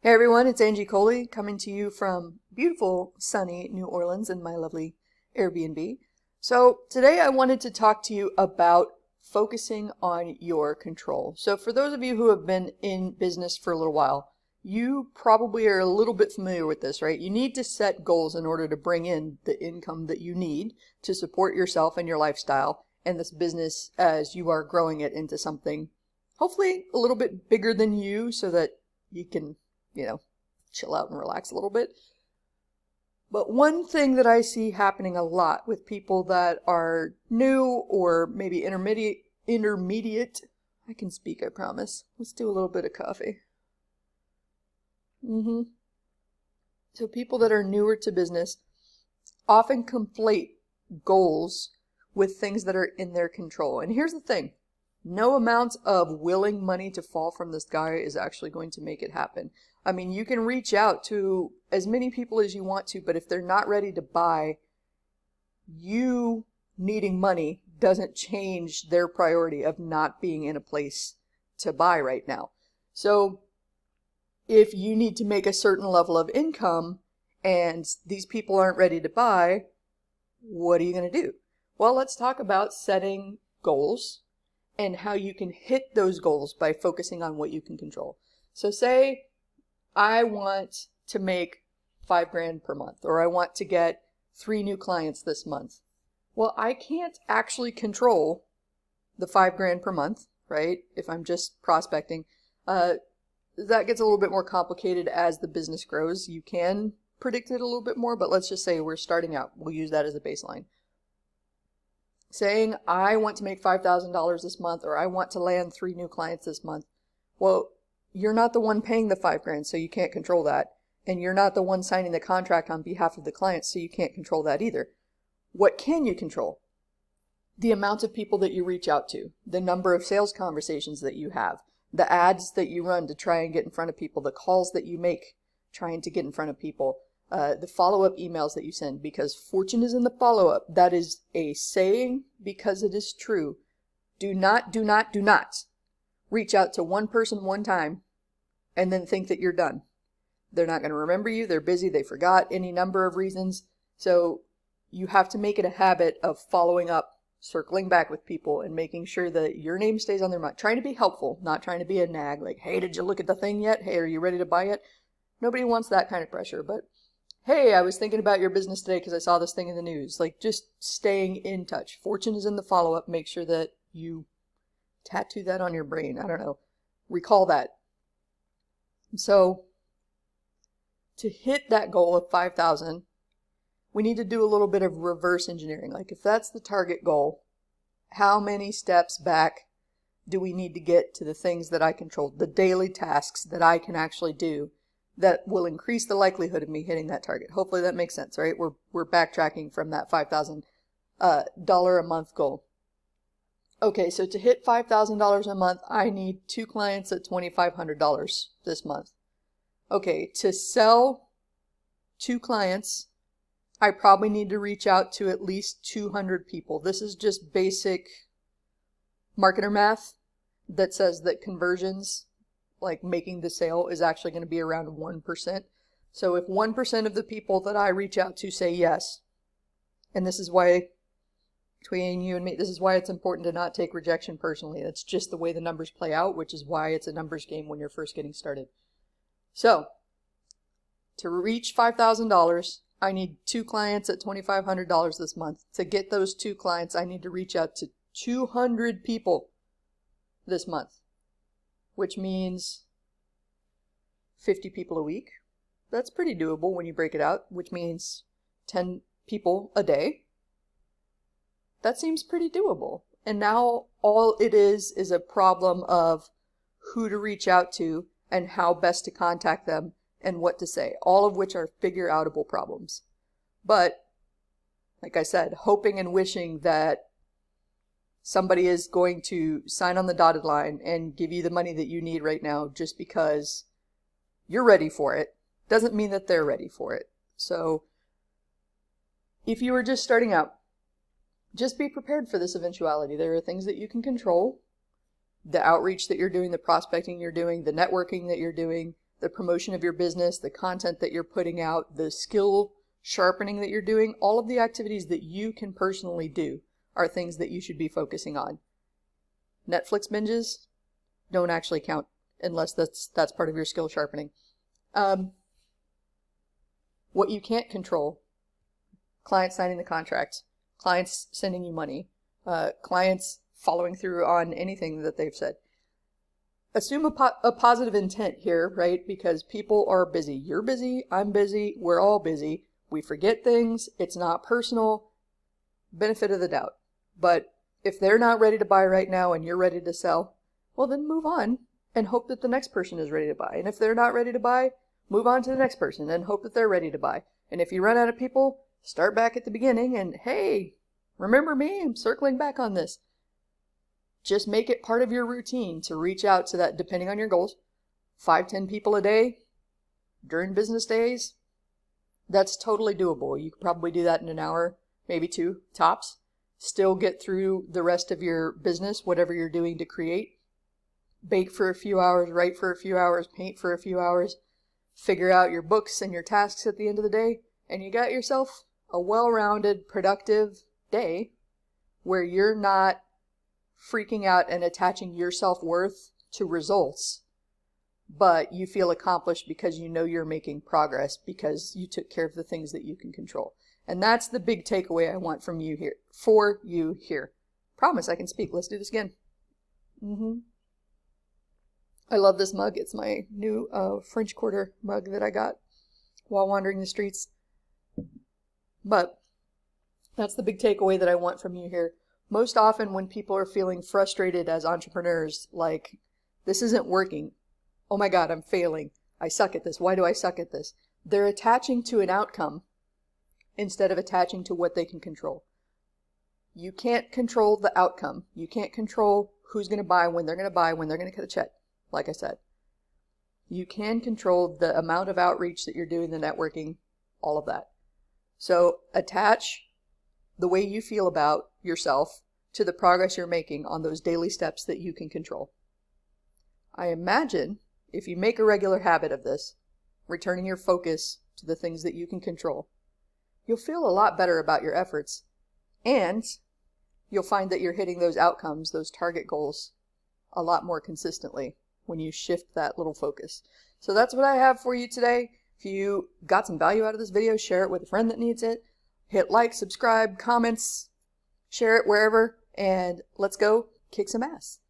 Hey everyone, it's Angie Coley coming to you from beautiful, sunny New Orleans in my lovely Airbnb. So today I wanted to talk to you about focusing on your control. So for those of you who have been in business for a little while, you probably are a little bit familiar with this, right? You need to set goals in order to bring in the income that you need to support yourself and your lifestyle and this business as you are growing it into something hopefully a little bit bigger than you so that you can chill out and relax a little bit. But one thing that I see happening a lot with people that are new or maybe intermediate, I can speak, I promise. Let's do a little bit of coffee. So people that are newer to business often conflate goals with things that are in their control. And here's the thing. No amount of willing money to fall from the sky is actually going to make it happen. I mean, you can reach out to as many people as you want to, but if they're not ready to buy, you needing money doesn't change their priority of not being in a place to buy right now. So if you need to make a certain level of income and these people aren't ready to buy, what are you going to do? Well, let's talk about setting goals and how you can hit those goals by focusing on what you can control. So say I want to make $5,000 per month, or I want to get 3 new clients this month. Well, I can't actually control the $5,000 per month, right? If I'm just prospecting, that gets a little bit more complicated as the business grows. You can predict it a little bit more, but let's just say we're starting out. We'll use that as a baseline. Saying I want to make $5,000 this month, or I want to land 3 new clients this month. Well, you're not the one paying the $5,000, so you can't control that. And you're not the one signing the contract on behalf of the client, so you can't control that either. What can you control? The amount of people that you reach out to, the number of sales conversations that you have, the ads that you run to try and get in front of people, the calls that you make trying to get in front of people, the follow-up emails that you send, because fortune is in the follow-up. That is a saying because it is true. Do not reach out to one person one time and then think that you're done. They're not going to remember you. They're busy. They forgot any number of reasons. So you have to make it a habit of following up, circling back with people, and making sure that your name stays on their mind. Trying to be helpful, not trying to be a nag, like, hey, did you look at the thing yet? Hey, are you ready to buy it? Nobody wants that kind of pressure, but hey, I was thinking about your business today because I saw this thing in the news. Like, just staying in touch. Fortune is in the follow-up. Make sure that you tattoo that on your brain. I don't know. Recall that. So to hit that goal of 5,000, we need to do a little bit of reverse engineering. Like, if that's the target goal, how many steps back do we need to get to the things that I control, the daily tasks that I can actually do that will increase the likelihood of me hitting that target? Hopefully that makes sense, right? We're backtracking from that $5,000 a month goal. Okay, so to hit $5,000 a month, I need 2 clients at $2,500 this month. Okay, to sell 2 clients, I probably need to reach out to at least 200 people. This is just basic marketer math that says that conversions, like making the sale, is actually going to be around 1%. So if 1% of the people that I reach out to say yes, and this is why, between you and me, this is why it's important to not take rejection personally. That's just the way the numbers play out, which is why it's a numbers game when you're first getting started. So to reach $5,000, I need 2 clients at $2,500 this month. To get those 2 clients, I need to reach out to 200 people this month, which means 50 people a week. That's pretty doable when you break it out, which means 10 people a day. That seems pretty doable. And now all it is a problem of who to reach out to and how best to contact them and what to say, all of which are figure-outable problems. But, like I said, hoping and wishing that somebody is going to sign on the dotted line and give you the money that you need right now just because you're ready for it doesn't mean that they're ready for it. So if you were just starting out, just be prepared for this eventuality. There are things that you can control. The outreach that you're doing, the prospecting you're doing, the networking that you're doing, the promotion of your business, the content that you're putting out, the skill sharpening that you're doing, all of the activities that you can personally do are things that you should be focusing on. Netflix binges don't actually count unless that's part of your skill sharpening. What you can't control, clients signing the contract, clients sending you money, clients following through on anything that they've said. Assume a positive intent here, right? Because people are busy. You're busy, I'm busy, we're all busy. We forget things, it's not personal, benefit of the doubt. But if they're not ready to buy right now and you're ready to sell, well then move on and hope that the next person is ready to buy. And if they're not ready to buy, move on to the next person and hope that they're ready to buy. And if you run out of people, start back at the beginning and, hey, remember me? I'm circling back on this. Just make it part of your routine to reach out to that, depending on your goals, 5-10 people a day during business days. That's totally doable. You could probably do that in an hour, maybe 2 tops. Still get through the rest of your business, whatever you're doing to create. Bake for a few hours, write for a few hours, paint for a few hours, figure out your books and your tasks at the end of the day, and you got yourself a well-rounded, productive day where you're not freaking out and attaching your self-worth to results, but you feel accomplished because you know you're making progress because you took care of the things that you can control. And that's the big takeaway I want from you here, for you here. Promise I can speak. Let's do this again. I love this mug. It's my new French Quarter mug that I got while wandering the streets. But that's the big takeaway that I want from you here. Most often when people are feeling frustrated as entrepreneurs, like, this isn't working. Oh my God, I'm failing. I suck at this. Why do I suck at this? They're attaching to an outcome instead of attaching to what they can control. You can't control the outcome. You can't control who's going to buy, when they're going to buy, when they're going to cut a check, like I said. You can control the amount of outreach that you're doing, the networking, all of that. So attach the way you feel about yourself to the progress you're making on those daily steps that you can control. I imagine if you make a regular habit of this, returning your focus to the things that you can control, you'll feel a lot better about your efforts, and you'll find that you're hitting those outcomes, those target goals, a lot more consistently when you shift that little focus. So that's what I have for you today. If you got some value out of this video, share it with a friend that needs it. Hit like, subscribe, comments, share it wherever, and let's go kick some ass.